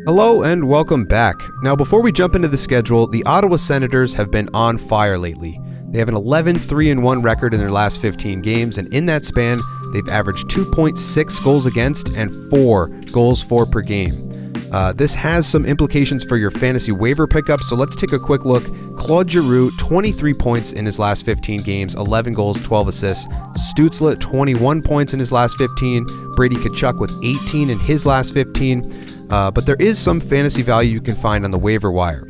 Hello and welcome back. Now, before we jump into the schedule, the Ottawa Senators have been on fire lately. They have an 11-3-1 record in their last 15 games, and in that span, they've averaged 2.6 goals against and 4 goals for per game. This has some implications for your fantasy waiver pickups, so let's take a quick look. Claude Giroux, 23 points in his last 15 games, 11 goals, 12 assists. Stützle, 21 points in his last 15. Brady Tkachuk with 18 in his last 15. But there is some fantasy value you can find on the waiver wire.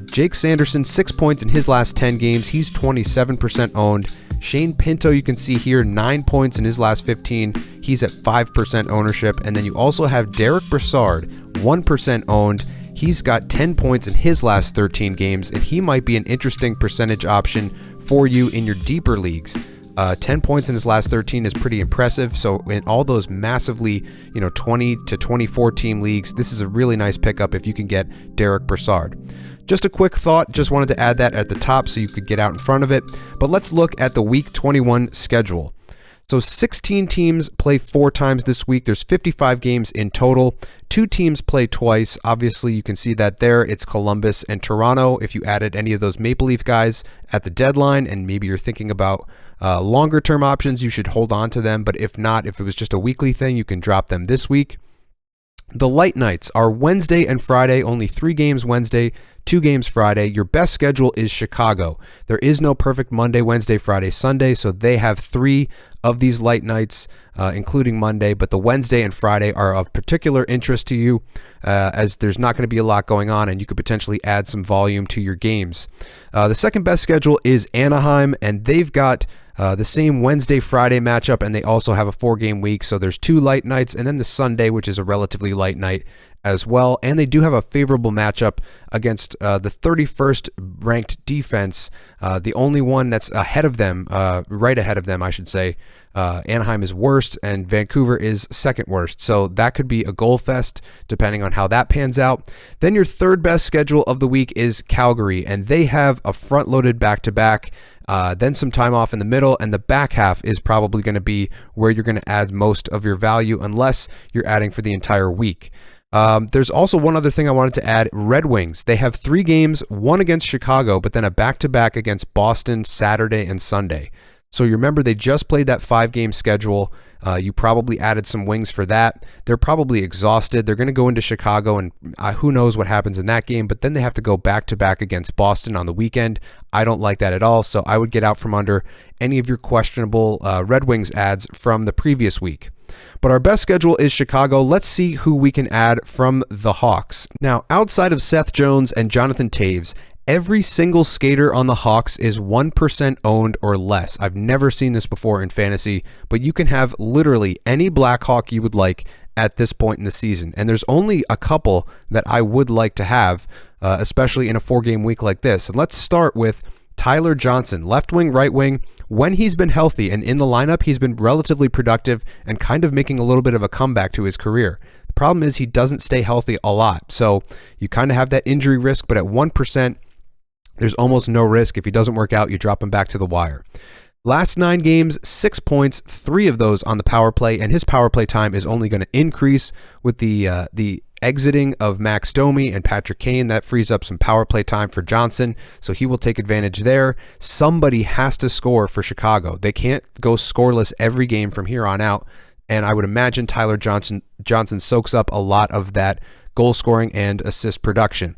Jake Sanderson, 6 points in his last 10 games. He's 27% owned. Shane Pinto, you can see here, 9 points in his last 15. He's at 5% ownership. And then you also have Derek Brassard, 1% owned. He's got 10 points in his last 13 games, and he might be an interesting percentage option for you in your deeper leagues. 10 points in his last 13 is pretty impressive. So in all those massively, 20 to 24 team leagues, this is a really nice pickup if you can get Derek Brassard. Just a quick thought, just wanted to add that at the top so you could get out in front of it. But let's look at the Week 21 schedule. So 16 teams play 4 times this week. There's 55 games in total. 2 teams play twice. Obviously, you can see that there. It's Columbus and Toronto. If you added any of those Maple Leaf guys at the deadline, and maybe you're thinking about longer term options, you should hold on to them. But if not, if it was just a weekly thing, you can drop them this week. The light nights are Wednesday and Friday, only 3 games Wednesday, 2 games Friday. Your best schedule is Chicago. There is no perfect Monday, Wednesday, Friday, Sunday, so they have 3 of these light nights, including Monday, but the Wednesday and Friday are of particular interest to you as there's not going to be a lot going on and you could potentially add some volume to your games. The second best schedule is Anaheim, and they've got the same Wednesday-Friday matchup, and they also have a 4-game week, so there's 2 light nights, and then the Sunday, which is a relatively light night as well. And they do have a favorable matchup against the 31st ranked defense, the only one that's ahead of them, right ahead of them, I should say. Anaheim is worst, and Vancouver is second worst, so that could be a goal fest depending on how that pans out. Then your third best schedule of the week is Calgary, and they have a front-loaded back-to-back, then some time off in the middle, and the back half is probably going to be where you're going to add most of your value unless you're adding for the entire week. There's also one other thing I wanted to add. Red Wings, they have 3 games, 1 against Chicago, but then a back-to-back against Boston Saturday and Sunday. So you remember they just played that 5-game schedule. You probably added some wings for that. They're probably exhausted. They're going to go into Chicago, and who knows what happens in that game, but then they have to go back-to-back against Boston on the weekend. I don't like that at all, so I would get out from under any of your questionable Red Wings ads from the previous week. But our best schedule is Chicago. Let's see who we can add from the Hawks. Now, outside of Seth Jones and Jonathan Toews, every single skater on the Hawks is 1% owned or less. I've never seen this before in fantasy, but you can have literally any Blackhawk you would like at this point in the season. And there's only a couple that I would like to have, especially in a 4-game week like this. And let's start with Tyler Johnson, left wing, right wing. When he's been healthy and in the lineup, he's been relatively productive and kind of making a little bit of a comeback to his career. The problem is he doesn't stay healthy a lot. So you kind of have that injury risk, but at 1%, there's almost no risk. If he doesn't work out, you drop him back to the wire. Last 9 games, 6 points, 3 of those on the power play, and his power play time is only going to increase with the exiting of Max Domi and Patrick Kane. That frees up some power play time for Johnson, so he will take advantage there. Somebody has to score for Chicago. They can't go scoreless every game from here on out, and I would imagine Tyler Johnson soaks up a lot of that goal scoring and assist production.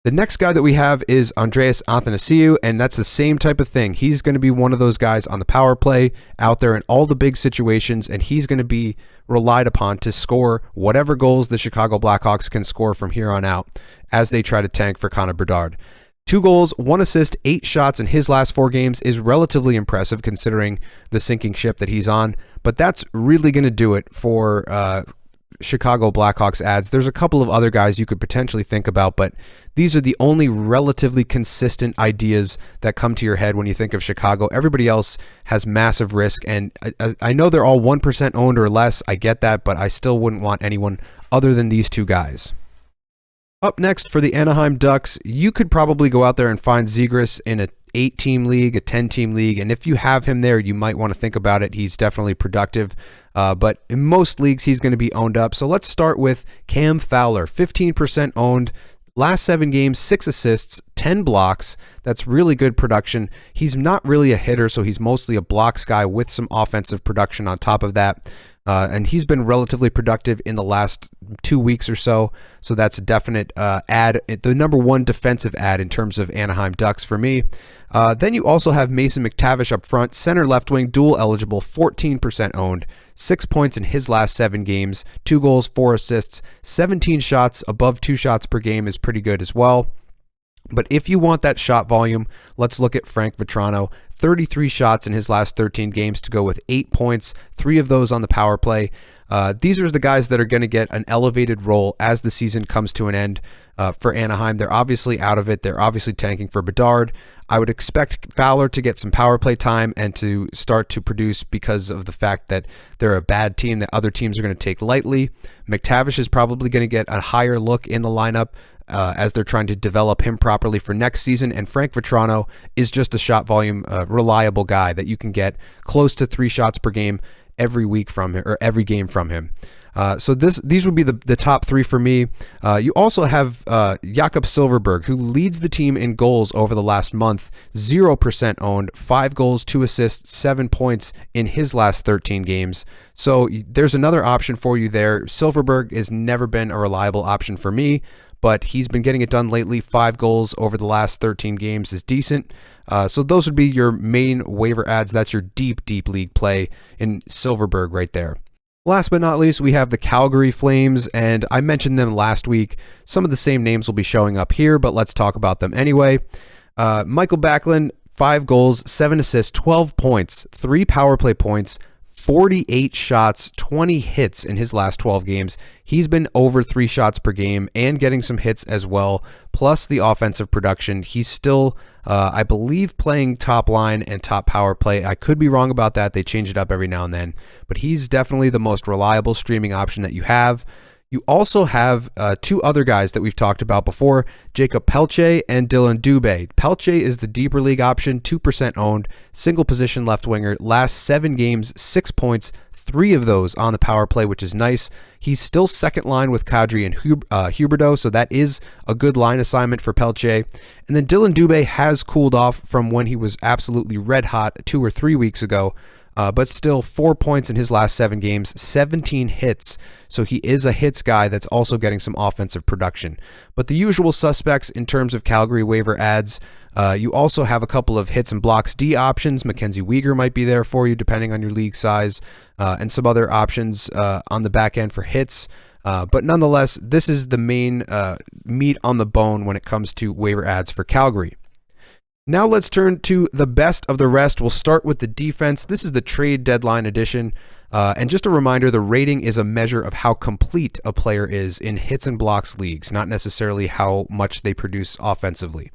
The next guy that we have is Andreas Athanasiou, and that's the same type of thing. He's going to be one of those guys on the power play out there in all the big situations, and he's going to be relied upon to score whatever goals the Chicago Blackhawks can score from here on out as they try to tank for Connor Bedard. 2 goals, 1 assist, 8 shots in his last 4 games is relatively impressive considering the sinking ship that he's on, but that's really going to do it for Chicago Blackhawks ads. There's a couple of other guys you could potentially think about, but these are the only relatively consistent ideas that come to your head when you think of Chicago. Everybody else has massive risk, and I know they're all 1% owned or less. I get that, but I still wouldn't want anyone other than these 2 guys. Up next for the Anaheim Ducks, you could probably go out there and find Zegras in a 8-team league, a 10-team league, and if you have him there, you might want to think about it. He's definitely productive. but in most leagues, he's going to be owned up. So let's start with Cam Fowler, 15% owned. Last 7 games, 6 assists, 10 blocks. That's really good production. He's not really a hitter, so he's mostly a blocks guy with some offensive production on top of that. And he's been relatively productive in the last 2 weeks or so. So that's a definite ad, the number 1 defensive ad in terms of Anaheim Ducks for me. Then you also have Mason McTavish up front, center left wing, dual eligible, 14% owned. 6 points in his last 7 games, 2 goals, 4 assists, 17 shots, above 2 shots per game is pretty good as well. But if you want that shot volume, let's look at Frank Vatrano. 33 shots in his last 13 games to go with 8 points, 3 of those on the power play. These are the guys that are going to get an elevated role as the season comes to an end for Anaheim. They're obviously out of it. They're obviously tanking for Bedard. I would expect Fowler to get some power play time and to start to produce because of the fact that they're a bad team that other teams are going to take lightly. McTavish is probably going to get a higher look in the lineup as they're trying to develop him properly for next season. And Frank Vatrano is just a shot volume, reliable guy that you can get close to 3 shots per game every week from him, or every game from him. So these would be the top 3 for me. You also have Jakob Silfverberg, who leads the team in goals over the last month. 0% owned, 5 goals, 2 assists, 7 points in his last 13 games. So there's another option for you there. Silfverberg has never been a reliable option for me, but he's been getting it done lately. 5 goals over the last 13 games is decent. So those would be your main waiver ads. That's your deep league play in Silfverberg right there. Last but not least, we have the Calgary Flames, and I mentioned them last week. Some of the same names will be showing up here, but let's talk about them anyway. Michael Backlund, 5 goals, 7 assists, 12 points, 3 power play points, 48 shots, 20 hits in his last 12 games. He's been over 3 shots per game and getting some hits as well, plus the offensive production. He's still, I believe, playing top line and top power play. I could be wrong about that. They change it up every now and then, but he's definitely the most reliable streaming option that you have. You also have 2 other guys that we've talked about before, Jacob Pelche and Dylan Dubé. Pelche is the deeper league option, 2% owned, single position left winger, last 7 games, 6 points, 3 of those on the power play, which is nice. He's still second line with Kadri and Huberdeau, so that is a good line assignment for Pelche. And then Dylan Dubé has cooled off from when he was absolutely red hot 2 or 3 weeks ago. But still 4 points in his last 7 games, 17 hits. So he is a hits guy that's also getting some offensive production. But the usual suspects in terms of Calgary waiver ads, you also have a couple of hits and blocks D options. Mackenzie Weegar might be there for you depending on your league size, and some other options on the back end for hits. But nonetheless, this is the main meat on the bone when it comes to waiver ads for Calgary. Now let's turn to the best of the rest. We'll start with the defense. This is the trade deadline edition. And just a reminder, the rating is a measure of how complete a player is in hits and blocks leagues, not necessarily how much they produce offensively.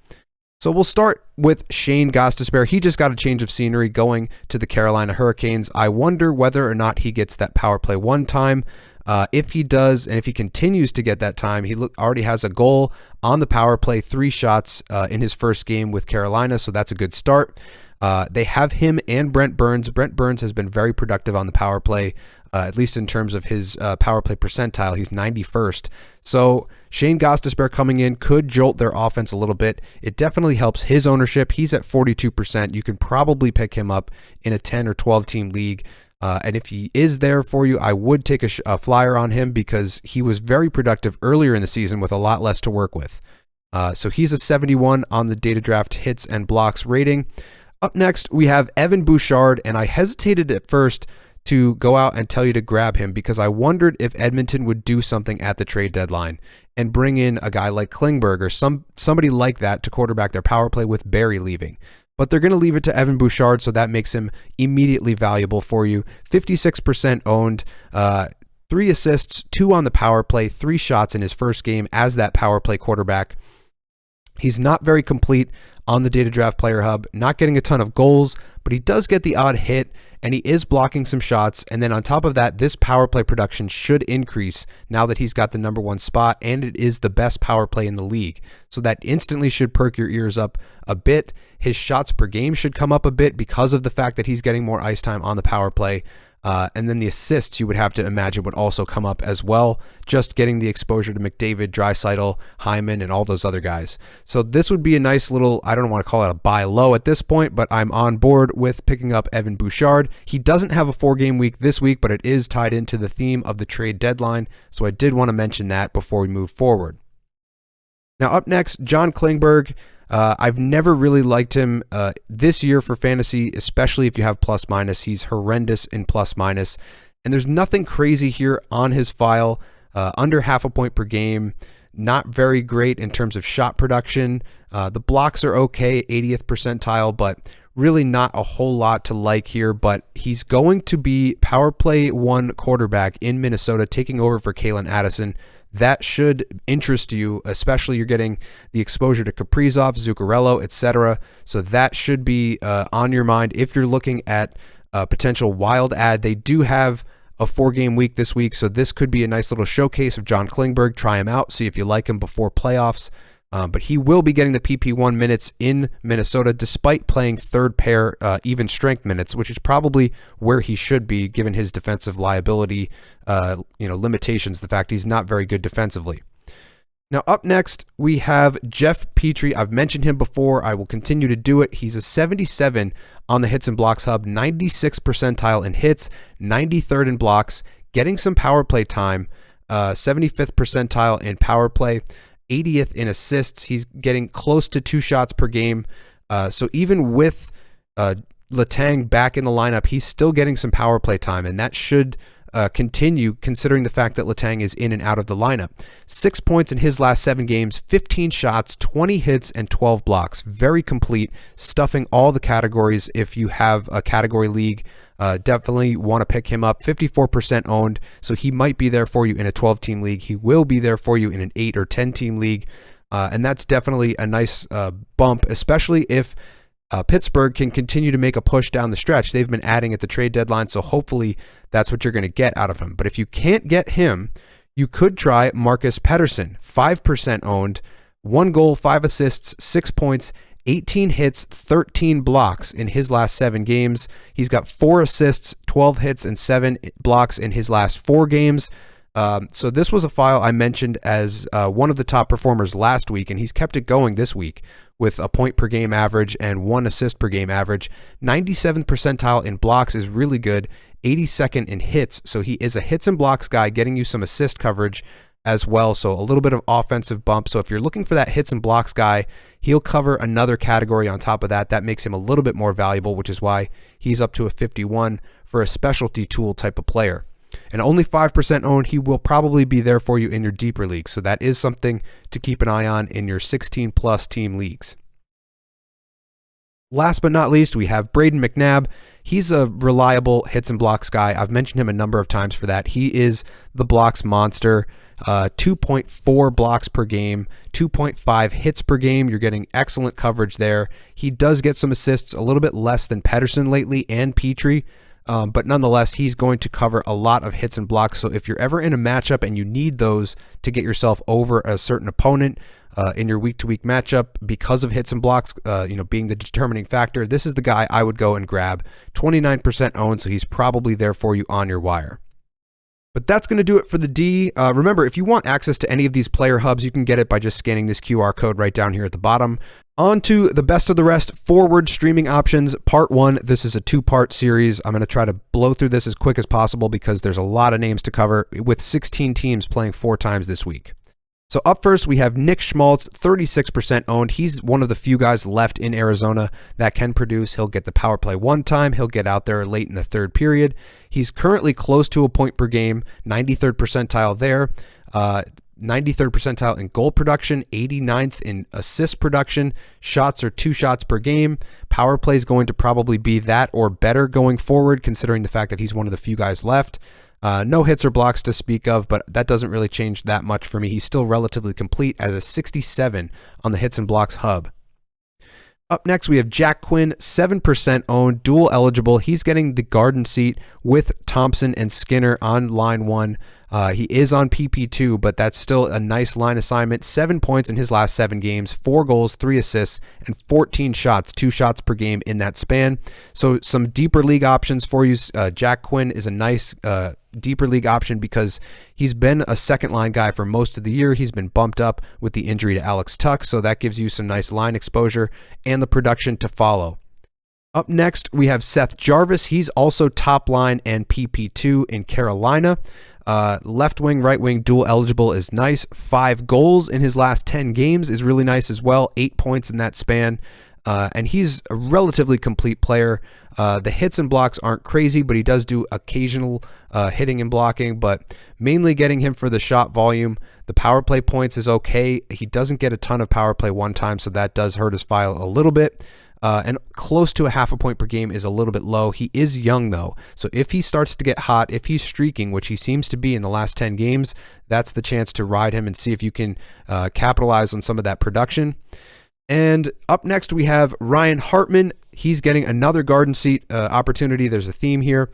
So we'll start with Shane Gostisbehere. He just got a change of scenery going to the Carolina Hurricanes. I wonder whether or not he gets that power play 1 time. If he does, and if he continues to get that time, he already has a goal on the power play, 3 shots in his first game with Carolina, so that's a good start. They have him and Brent Burns. Brent Burns has been very productive on the power play, at least in terms of his power play percentile. He's 91st. So Shane Gostisbehere coming in could jolt their offense a little bit. It definitely helps his ownership. He's at 42%. You can probably pick him up in a 10 or 12 team league. And if he is there for you, I would take a flyer on him because he was very productive earlier in the season with a lot less to work with. So he's a 71 on the Data Draft hits and blocks rating. Up next, we have Evan Bouchard, and I hesitated at first to go out and tell you to grab him because I wondered if Edmonton would do something at the trade deadline and bring in a guy like Klingberg or somebody like that to quarterback their power play with Barry leaving. But they're going to leave it to Evan Bouchard, so that makes him immediately valuable for you. 56% owned, 3 assists, 2 on the power play, 3 shots in his first game as that power play quarterback. He's not very complete on the Data Draft Player Hub, not getting a ton of goals, but he does get the odd hit, and he is blocking some shots. And then on top of that, this power play production should increase now that he's got the number 1 spot, and it is the best power play in the league. So that instantly should perk your ears up a bit. His shots per game should come up a bit because of the fact that he's getting more ice time on the power play. And then the assists you would have to imagine would also come up as well, just getting the exposure to McDavid, Draisaitl, Hyman, and all those other guys. So this would be a nice little, I don't want to call it a buy low at this point, but I'm on board with picking up Evan Bouchard. He doesn't have a 4-game week this week, but it is tied into the theme of the trade deadline, so I did want to mention that before we move forward. Now up next, John Klingberg. I've never really liked him this year for fantasy, especially if you have plus minus. He's horrendous in plus minus, and there's nothing crazy here on his file. Under half a point per game, not very great in terms of shot production. The blocks are okay, 80th percentile, but really not a whole lot to like here. But he's going to be power play 1 quarterback in Minnesota, taking over for Kalen Addison. That should interest you, especially you're getting the exposure to Kaprizov, Zuccarello, etc. So that should be on your mind if you're looking at a potential wild ad. They do have a 4-game week this week, so this could be a nice little showcase of John Klingberg. Try him out, see if you like him before playoffs. But he will be getting the PP1 minutes in Minnesota, despite playing third pair even strength minutes, which is probably where he should be given his defensive liability limitations, the fact he's not very good defensively. Now up next, we have Jeff Petrie. I've mentioned him before. I will continue to do it. He's a 77 on the hits and blocks hub, 96th percentile in hits, 93rd in blocks, getting some power play time, 75th percentile in power play, 80th in assists. He's getting close to 2 shots per game. So even with Letang back in the lineup, he's still getting some power play time, and that should continue considering the fact that Letang is in and out of the lineup. 6 points in his last 7 games, 15 shots, 20 hits, and 12 blocks. Very complete, stuffing all the categories. If you have a category league, definitely want to pick him up. 54% owned, so he might be there for you in a 12-team league. He will be there for you in an 8 or 10-team league, and that's definitely a nice bump, especially if Pittsburgh can continue to make a push down the stretch. They've been adding at the trade deadline, so hopefully that's what you're going to get out of him. But if you can't get him, you could try Marcus Pettersson, 5% owned, 1 goal, 5 assists, 6 points, 18 hits, 13 blocks in his last 7 games. He's got 4 assists, 12 hits, and 7 blocks in his last 4 games. So this was a file I mentioned as one of the top performers last week, and he's kept it going this week with a point per game average and 1 assist per game average. 97th percentile in blocks is really good. 82nd in hits, so he is a hits and blocks guy, getting you some assist coverage as well, so a little bit of offensive bump. So if you're looking for that hits and blocks guy, he'll cover another category on top of that. That makes him a little bit more valuable, which is why he's up to a 51 for a specialty tool type of player. And only 5% owned, he will probably be there for you in your deeper leagues, so that is something to keep an eye on in your 16-plus team leagues. Last but not least, we have Braden McNabb. He's a reliable hits and blocks guy. I've mentioned him a number of times for that. He is the blocks monster. 2.4 blocks per game, 2.5 hits per game. You're getting excellent coverage there. He does get some assists, a little bit less than Pettersson lately and Petrie, but nonetheless, he's going to cover a lot of hits and blocks. So if you're ever in a matchup and you need those to get yourself over a certain opponent in your week-to-week matchup because of hits and blocks, being the determining factor, this is the guy I would go and grab. 29% owned, so he's probably there for you on your wire. But that's going to do it for the D. Remember, if you want access to any of these player hubs, you can get it by just scanning this QR code right down here at the bottom. On to the best of the rest, forward streaming options, part 1. This is a 2-part series. I'm going to try to blow through this as quick as possible because there's a lot of names to cover with 16 teams playing 4 times this week. So up first, we have Nick Schmaltz, 36% owned. He's one of the few guys left in Arizona that can produce. He'll get the power play 1 time. He'll get out there late in the 3rd period. He's currently close to a point per game, 93rd percentile there, 93rd percentile in goal production, 89th in assist production. Shots are 2 shots per game. Power play is going to probably be that or better going forward, considering the fact that he's one of the few guys left. No hits or blocks to speak of, but that doesn't really change that much for me. He's still relatively complete at a 67 on the hits and blocks hub. Up next, we have Jack Quinn, 7% owned, dual eligible. He's getting the garden seat with Thompson and Skinner on line 1. He is on PP2, but that's still a nice line assignment. 7 points in his last 7 games, 4 goals, 3 assists, and 14 shots, 2 shots per game in that span. So some deeper league options for you. Jack Quinn is a nice deeper league option because he's been a second line guy for most of the year. He's been bumped up with the injury to Alex Tuck, so that gives you some nice line exposure and the production to follow. Up next, we have Seth Jarvis. He's also top line and PP2 in Carolina. Left wing, right wing, dual eligible is nice. 5 goals in his last 10 games is really nice as well. 8 points in that span. And he's a relatively complete player. The hits and blocks aren't crazy, but he does do occasional hitting and blocking, but mainly getting him for the shot volume. The power play points is okay. He doesn't get a ton of power play one time, so that does hurt his file a little bit. And close to a half a point per game is a little bit low. He is young, though. So if he starts to get hot, if he's streaking, which he seems to be in the last 10 games, that's the chance to ride him and see if you can capitalize on some of that production. And up next, we have Ryan Hartman. He's getting another garden seat opportunity. There's a theme here.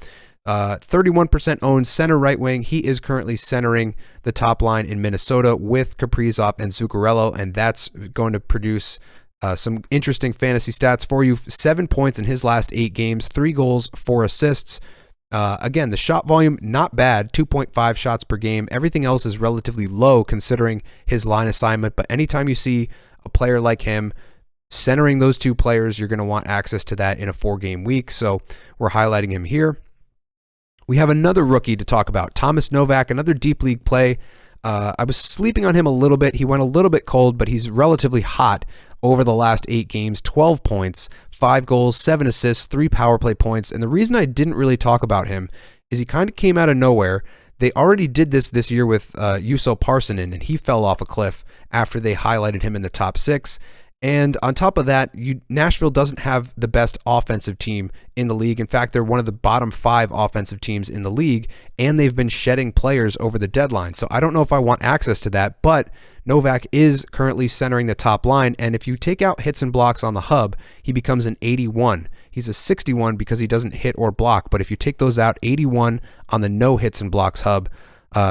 31% owned center right wing. He is currently centering the top line in Minnesota with Kaprizov and Zuccarello, and that's going to produce some interesting fantasy stats for you. 7 points in his last 8 games, 3 goals, 4 assists. Again, the shot volume, not bad, 2.5 shots per game. Everything else is relatively low considering his line assignment, but anytime you see a player like him centering those 2 players, you're going to want access to that in a 4-game week, so we're highlighting him here. We have another rookie to talk about, Thomas Novak, another deep league play. I was sleeping on him a little bit. He went a little bit cold, but he's relatively hot over the last 8 games, 12 points, 5 goals, 7 assists, 3 power play points. And the reason I didn't really talk about him is he kind of came out of nowhere. They already did this year with Juuso Parssinen, and he fell off a cliff after they highlighted him in the top 6. And on top of that, Nashville doesn't have the best offensive team in the league. In fact, they're one of the bottom 5 offensive teams in the league, and they've been shedding players over the deadline. So I don't know if I want access to that, but Novak is currently centering the top line, and if you take out hits and blocks on the hub, he becomes an 81. He's a 61 because he doesn't hit or block, but if you take those out, 81 on the no hits and blocks hub.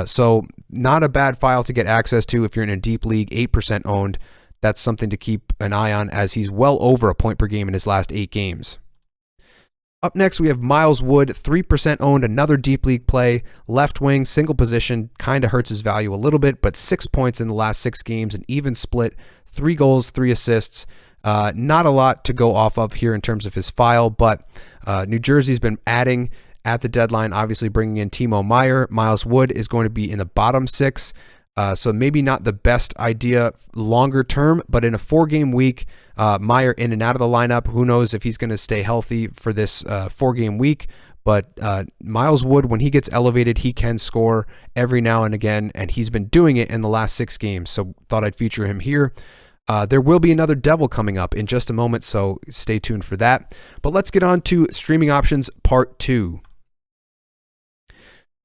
So not a bad file to get access to if you're in a deep league, 8% owned. That's something to keep an eye on as he's well over a point per game in his last 8 games. Up next, we have Miles Wood, 3% owned, another deep league play. Left wing, single position, kind of hurts his value a little bit, but 6 points in the last 6 games, an even split, 3 goals, 3 assists. Not a lot to go off of here in terms of his file, but New Jersey's been adding at the deadline, obviously bringing in Timo Meier. Miles Wood is going to be in the bottom 6. So maybe not the best idea longer term, but in a 4-game week, Meier in and out of the lineup. Who knows if he's going to stay healthy for this 4-game week. But Miles Wood, when he gets elevated, he can score every now and again, and he's been doing it in the last 6 games. So thought I'd feature him here. There will be another Devil coming up in just a moment, so stay tuned for that. But let's get on to streaming options part 2.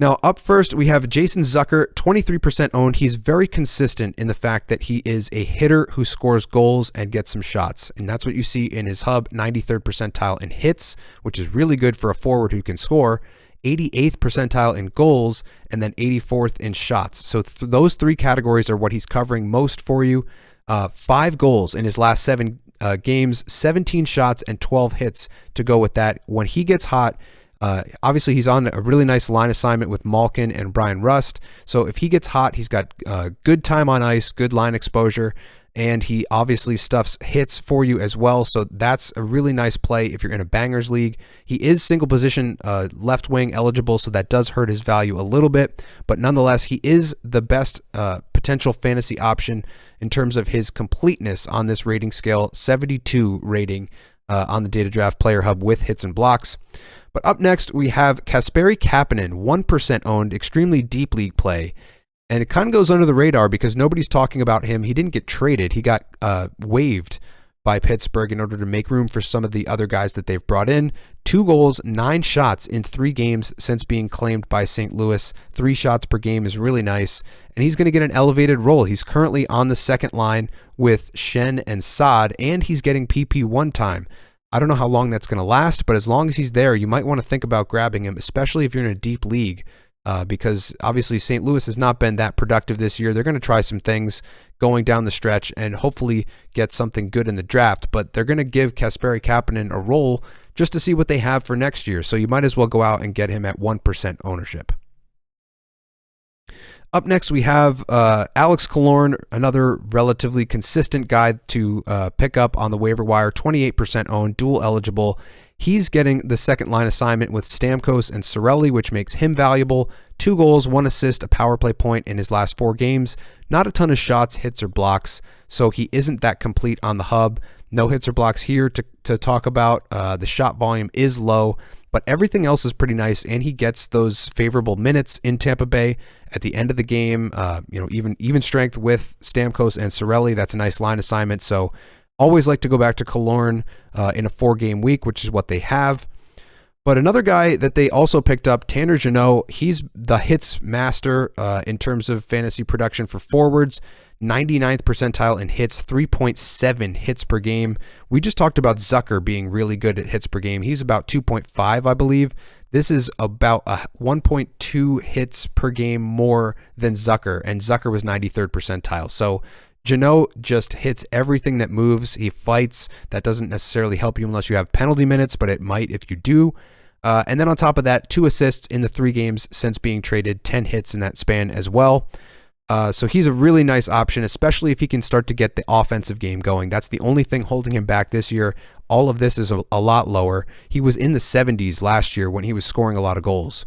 Now, up first, we have Jason Zucker, 23% owned. He's very consistent in the fact that he is a hitter who scores goals and gets some shots. And that's what you see in his hub, 93rd percentile in hits, which is really good for a forward who can score, 88th percentile in goals, and then 84th in shots. So those 3 categories are what he's covering most for you. 5 goals in his last 7 games, 17 shots, and 12 hits to go with that. When he gets hot, obviously he's on a really nice line assignment with Malkin and Brian Rust. So if he gets hot, he's got good time on ice, good line exposure, and he obviously stuffs hits for you as well. So that's a really nice play if you're in a bangers league. He is single position left wing eligible, so that does hurt his value a little bit, but nonetheless, he is the best potential fantasy option in terms of his completeness on this rating scale, 72 rating on the Data Draft Player Hub with hits and blocks. But up next, we have Kasperi Kapanen, 1% owned, extremely deep league play. And it kind of goes under the radar because nobody's talking about him. He didn't get traded. He got waived by Pittsburgh in order to make room for some of the other guys that they've brought in. 2 goals, 9 shots in 3 games since being claimed by St. Louis. 3 shots per game is really nice. And he's going to get an elevated role. He's currently on the second line with Shen and Saad, and he's getting PP1 time. I don't know how long that's going to last, but as long as he's there, you might want to think about grabbing him, especially if you're in a deep league. because obviously St. Louis has not been that productive this year. They're going to try some things going down the stretch and hopefully get something good in the draft, but they're going to give Kasperi Kapanen a role just to see what they have for next year. So you might as well go out and get him at 1% ownership. Up next, we have Alex Killorn, another relatively consistent guy to pick up on the waiver wire, 28% owned, dual eligible. He's getting the second line assignment with Stamkos and Cirelli, which makes him valuable. 2 goals, 1 assist, a power play point in his last 4 games. Not a ton of shots, hits, or blocks, so he isn't that complete on the hub. No hits or blocks here to talk about. The shot volume is low, but everything else is pretty nice, and he gets those favorable minutes in Tampa Bay at the end of the game. Even strength with Stamkos and Cirelli. That's a nice line assignment. So always like to go back to Killorn in a 4-game week, which is what they have. But another guy that they also picked up, Tanner Jeannot, he's the hits master in terms of fantasy production for forwards. 99th percentile in hits, 3.7 hits per game. We just talked about Zucker being really good at hits per game. He's about 2.5, I believe. This is about 1.2 hits per game more than Zucker, and Zucker was 93rd percentile. So Jeannot just hits everything that moves. He fights. That doesn't necessarily help you unless you have penalty minutes, but it might if you do. And then on top of that, 2 assists in the 3 games since being traded, 10 hits in that span as well. So he's a really nice option, especially if he can start to get the offensive game going. That's the only thing holding him back this year. All of this is a lot lower. He was in the 70s last year when he was scoring a lot of goals.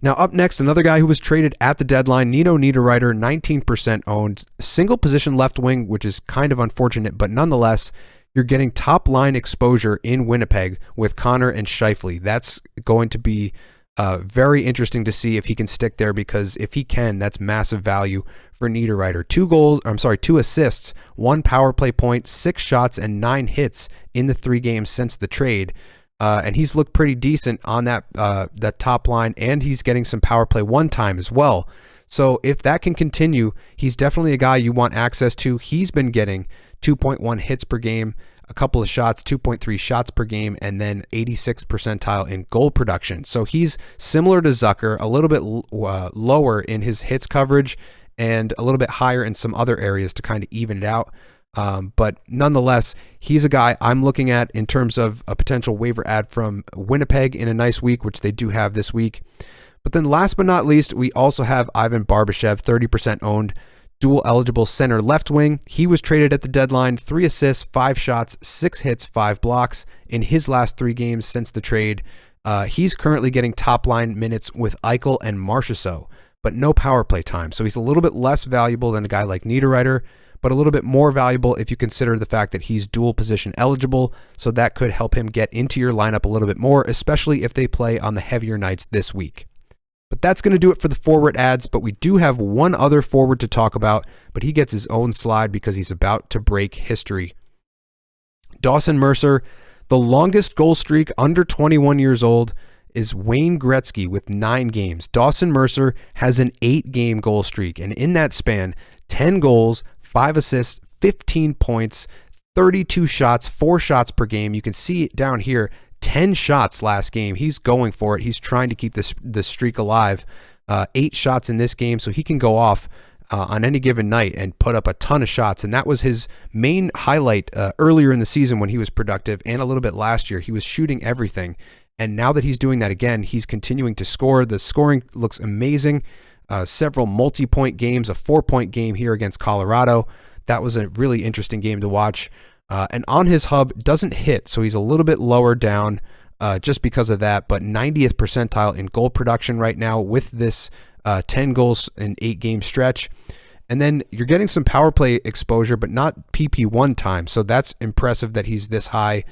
Now up next, another guy who was traded at the deadline, Nino Niederreiter, 19% owned. Single position left wing, which is kind of unfortunate, but nonetheless, you're getting top line exposure in Winnipeg with Connor and Scheifele. That's going to be very interesting to see if he can stick there, because if he can, that's massive value for Niederreiter. 2 assists, 1 power play point, 6 shots, and 9 hits in the 3 games since the trade. And he's looked pretty decent on that top line, and he's getting some power play 1 time as well. So if that can continue, he's definitely a guy you want access to. He's been getting 2.1 hits per game, a couple of shots, 2.3 shots per game, and then 86th percentile in goal production. So he's similar to Zucker, a little bit lower in his hits coverage and a little bit higher in some other areas to kind of even it out. But nonetheless, he's a guy I'm looking at in terms of a potential waiver ad from Winnipeg in a nice week, which they do have this week. But then last but not least, we also have Ivan Barbashev, 30% owned, dual eligible center left wing. He was traded at the deadline, 3 assists, 5 shots, 6 hits, 5 blocks in his last 3 games since the trade. He's currently getting top line minutes with Eichel and Marchessault, but no power play time. So he's a little bit less valuable than a guy like Niederreiter, but a little bit more valuable if you consider the fact that he's dual position eligible. So that could help him get into your lineup a little bit more, especially if they play on the heavier nights this week. But that's going to do it for the forward ads, but we do have one other forward to talk about, but he gets his own slide because he's about to break history. Dawson Mercer, the longest goal streak under 21 years old is Wayne Gretzky with 9 games. Dawson Mercer has an 8-game goal streak, and in that span, 10 goals, 5 assists, 15 points, 32 shots, 4 shots per game. You can see it down here. 10 shots last game. He's going for it. He's trying to keep this streak alive. 8 shots in this game, so he can go off on any given night and put up a ton of shots. And that was his main highlight earlier in the season when he was productive, and a little bit last year. He was shooting everything. And now that he's doing that again, he's continuing to score. The scoring looks amazing. Several multi-point games, a 4-point game here against Colorado. That was a really interesting game to watch. And on his hub, doesn't hit, so he's a little bit lower down just because of that, but 90th percentile in goal production right now with this 10 goals in 8-game stretch. And then you're getting some power play exposure, but not PP1 time, so that's impressive that he's this high,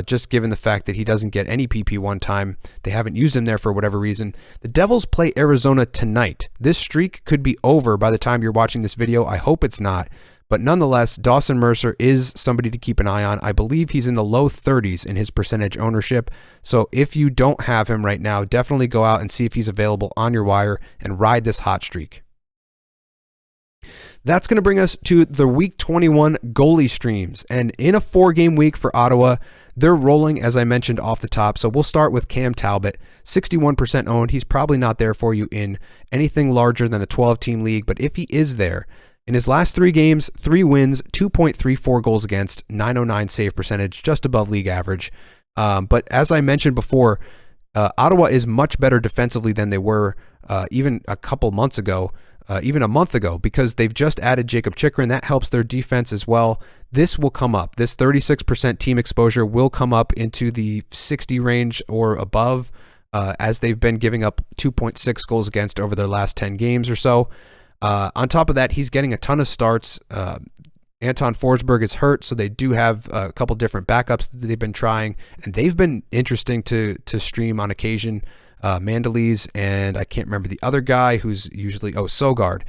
just given the fact that he doesn't get any PP1 time. They haven't used him there for whatever reason. The Devils play Arizona tonight. This streak could be over by the time you're watching this video. I hope it's not. But nonetheless, Dawson Mercer is somebody to keep an eye on. I believe he's in the low 30s in his percentage ownership. So if you don't have him right now, definitely go out and see if he's available on your wire and ride this hot streak. That's going to bring us to the Week 21 goalie streams. And in a 4-game week for Ottawa, they're rolling, as I mentioned, off the top. So we'll start with Cam Talbot, 61% owned. He's probably not there for you in anything larger than a 12-team league, but if he is there, in his last 3 games, 3 wins, 2.34 goals against, 909 save percentage, just above league average. But as I mentioned before, Ottawa is much better defensively than they were even a couple months ago, even a month ago, because they've just added Jacob Chychrun. That helps their defense as well. This will come up. This 36% team exposure will come up into the 60 range or above, as they've been giving up 2.6 goals against over their last 10 games or so. On top of that, he's getting a ton of starts. Anton Forsberg is hurt, so they do have a couple different backups that they've been trying, and they've been interesting to stream on occasion. Mandalese, and I can't remember the other guy who's usually, Sogard.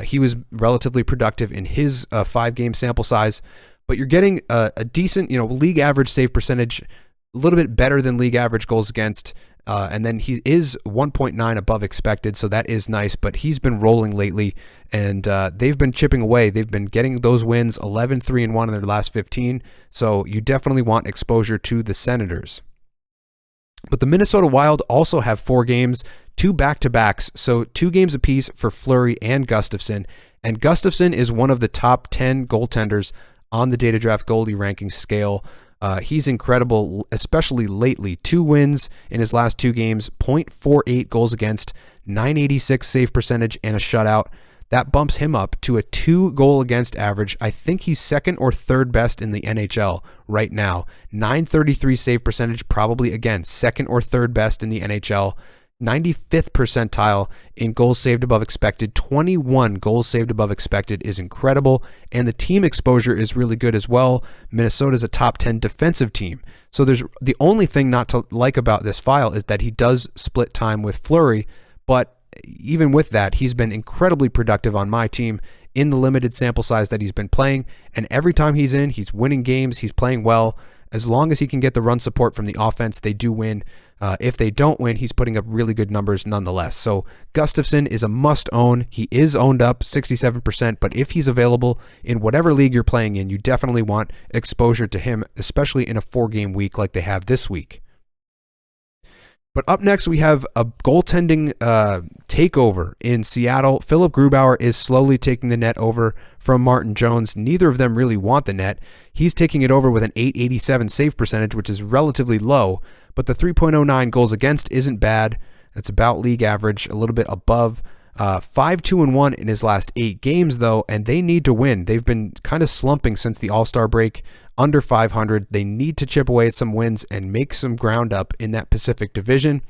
He was relatively productive in his 5-game sample size, but you're getting a decent, league average save percentage, a little bit better than league average goals against, and then he is 1.9 above expected, so that is nice, but he's been rolling lately, and they've been chipping away. They've been getting those wins, 11-3-1 in their last 15, so you definitely want exposure to the Senators. But the Minnesota Wild also have 4 games, 2 back-to-backs, so 2 games apiece for Fleury and Gustafsson. And Gustafsson is one of the top 10 goaltenders on the Data Draft goalie rankings scale. He's incredible, especially lately. 2 wins in his last 2 games, 0.48 goals against, 986 save percentage, and a shutout. That bumps him up to a 2 goal against average. I think he's second or third best in the NHL right now. 933 save percentage, probably again, second or third best in the NHL. 95th percentile in goals saved above expected. 21 goals saved above expected is incredible. And the team exposure is really good as well. Minnesota's a top 10 defensive team. So there's the only thing not to like about this file is that he does split time with Fleury, but even with that, he's been incredibly productive on my team in the limited sample size that he's been playing. And every time he's in, he's winning games. He's playing well. As long as he can get the run support from the offense, they do win. If they don't win, he's putting up really good numbers nonetheless. So Gustafsson is a must-own. He is owned up 67%, but if he's available in whatever league you're playing in, you definitely want exposure to him, especially in a 4-game week like they have this week. But up next, we have a goaltending takeover in Seattle. Philip Grubauer is slowly taking the net over from Martin Jones. Neither of them really want the net. He's taking it over with an .887 save percentage, which is relatively low, but the 3.09 goals against isn't bad. It's about league average, a little bit above. 5-2-1 in his last 8 games, though, and they need to win. They've been kind of slumping since the All-Star break, under 500. They need to chip away at some wins and make some ground up in that Pacific Division.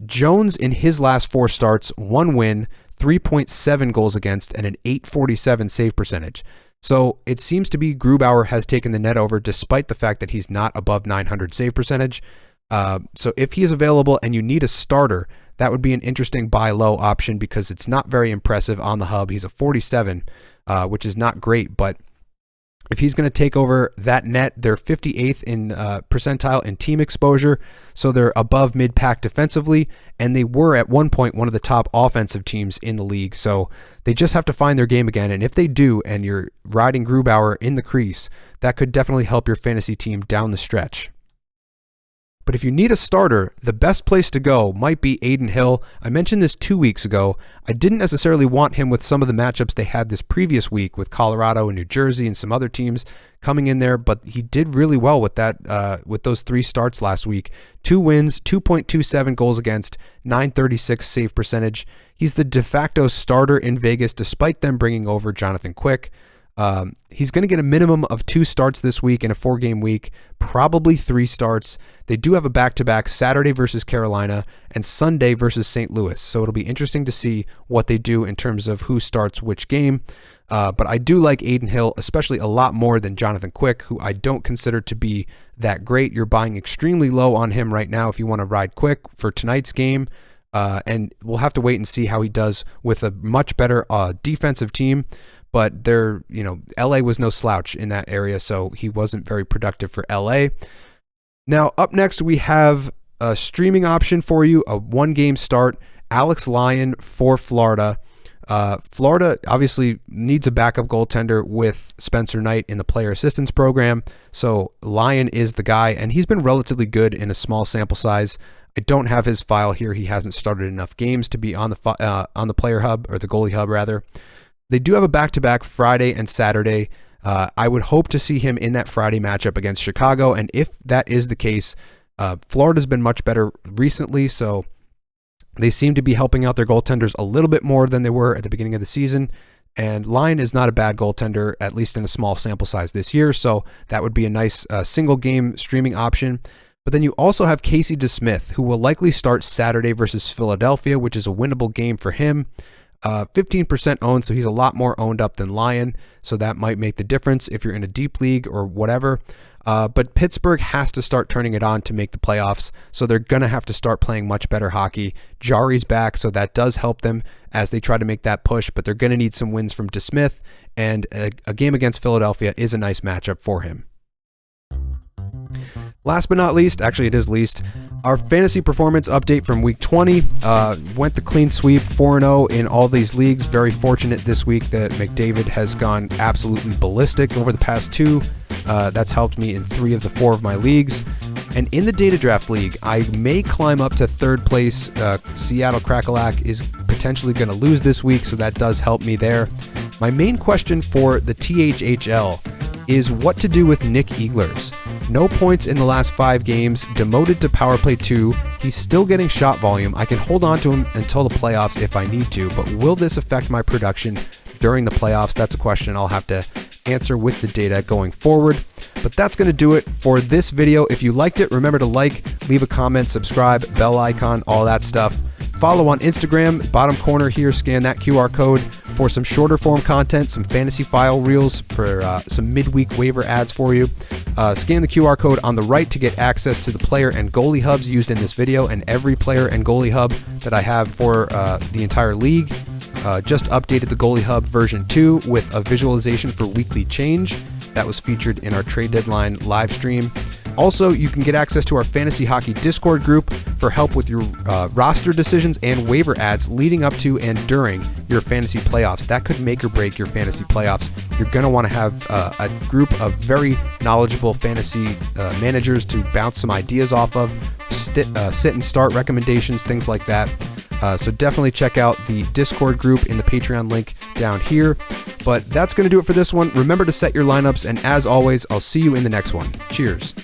Jones, in his last 4 starts, 1 win, 3.7 goals against, and an .847 save percentage. So it seems to be Grubauer has taken the net over despite the fact that he's not above 900 save percentage. So if he is available and you need a starter, that would be an interesting buy low option because it's not very impressive on the hub. He's a 47, which is not great, but if he's going to take over that net, they're 58th in percentile in team exposure, so they're above mid-pack defensively, and they were at one point one of the top offensive teams in the league, so they just have to find their game again, and if they do, and you're riding Grubauer in the crease, that could definitely help your fantasy team down the stretch. But if you need a starter, the best place to go might be Adin Hill. I mentioned this 2 weeks ago. I didn't necessarily want him with some of the matchups they had this previous week with Colorado and New Jersey and some other teams coming in there, but he did really well with that, with those 3 starts last week. 2 wins, 2.27 goals against, 936 save percentage. He's the de facto starter in Vegas despite them bringing over Jonathan Quick. He's going to get a minimum of 2 starts this week in a 4-game week, probably 3 starts. They do have a back-to-back Saturday versus Carolina and Sunday versus St. Louis, so it'll be interesting to see what they do in terms of who starts which game. But I do like Adin Hill, especially a lot more than Jonathan Quick, who I don't consider to be that great. You're buying extremely low on him right now if you want to ride Quick for tonight's game. And we'll have to wait and see how he does with a much better defensive team. But they're, LA was no slouch in that area, so he wasn't very productive for LA. Now, up next, we have a streaming option for you, a 1-game start. Alex Lyon for Florida. Florida obviously needs a backup goaltender with Spencer Knight in the player assistance program. So Lyon is the guy, and he's been relatively good in a small sample size. I don't have his file here. He hasn't started enough games to be on the player hub, or the goalie hub rather. They do have a back-to-back Friday and Saturday. I would hope to see him in that Friday matchup against Chicago, and if that is the case, Florida's been much better recently, so they seem to be helping out their goaltenders a little bit more than they were at the beginning of the season. And Lyon is not a bad goaltender, at least in a small sample size this year, so that would be a nice single-game streaming option. But then you also have Casey DeSmith, who will likely start Saturday versus Philadelphia, which is a winnable game for him. 15% owned, so he's a lot more owned up than Lyon, so that might make the difference if you're in a deep league or whatever. But Pittsburgh has to start turning it on to make the playoffs, so they're going to have to start playing much better hockey. Jari's back, so that does help them as they try to make that push, but they're going to need some wins from DeSmith, and a game against Philadelphia is a nice matchup for him. Last but not least, actually it is least, our fantasy performance update from week 20. Went the clean sweep, 4-0 in all these leagues. Very fortunate this week that McDavid has gone absolutely ballistic over the past two. That's helped me in 3 of the 4 of my leagues. And in the Data Draft League, I may climb up to 3rd place. Seattle Krakelak is potentially going to lose this week, so that does help me there. My main question for the THHL is what to do with Nick Ehlers. No points in the last 5 games, demoted to power play 2. He's still getting shot volume. I can hold on to him until the playoffs if I need to, but will this affect my production during the playoffs? That's a question I'll have to answer with the data going forward. But that's going to do it for this video. If you liked it, remember to like, leave a comment, subscribe, bell icon, all that stuff. Follow on Instagram, bottom corner here, scan that QR code for some shorter form content, some fantasy file reels for some midweek waiver ads for you. Scan the QR code on the right to get access to the player and goalie hubs used in this video, and every player and goalie hub that I have for the entire league. Just updated the goalie hub version 2 with a visualization for weekly change. That was featured in our trade deadline live stream. Also, you can get access to our Fantasy Hockey Discord group for help with your roster decisions and waiver ads leading up to and during your fantasy playoffs. That could make or break your fantasy playoffs. You're going to want to have a group of very knowledgeable fantasy managers to bounce some ideas off of, sit and start recommendations, things like that. So definitely check out the Discord group in the Patreon link down here. But that's going to do it for this one. Remember to set your lineups, and as always, I'll see you in the next one. Cheers.